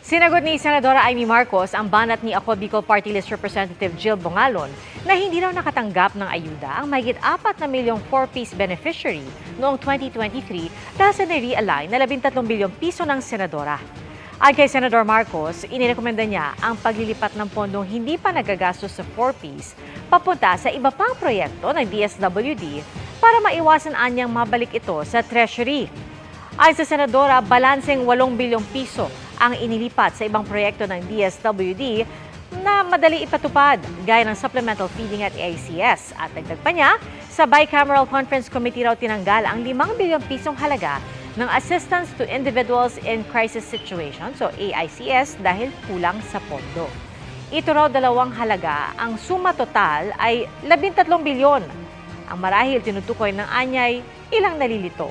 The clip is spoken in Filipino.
Sinagot ni Senadora Amy Marcos ang banat ni Ako Bicol Party List Representative Jill Bongalon na hindi raw nakatanggap ng ayuda ang mahigit 4 na milyong 4-piece beneficiary noong 2023 dahil sa nare-align na 13 bilyong piso ng senadora. Ayon kay Senador Marcos, inirekomenda niya ang paglilipat ng pondong hindi pa nagagastos sa 4-piece papunta sa iba pang proyekto ng DSWD para maiwasan anyang mabalik ito sa Treasury. Ayon sa Senadora, balanseng 8 bilyong piso ang inilipat sa ibang proyekto ng DSWD na madali ipatupad gaya ng supplemental feeding at AICS. At dagdag pa niya, sa Bicameral Conference Committee raw tinanggal ang 5 bilyong pisong halaga ng Assistance to Individuals in Crisis Situations o AICS dahil kulang sa pondo. Ito raw dalawang halaga, ang suma total ay 13 bilyon. Ang marahil tinutukoy ng anyay ilang nalilito.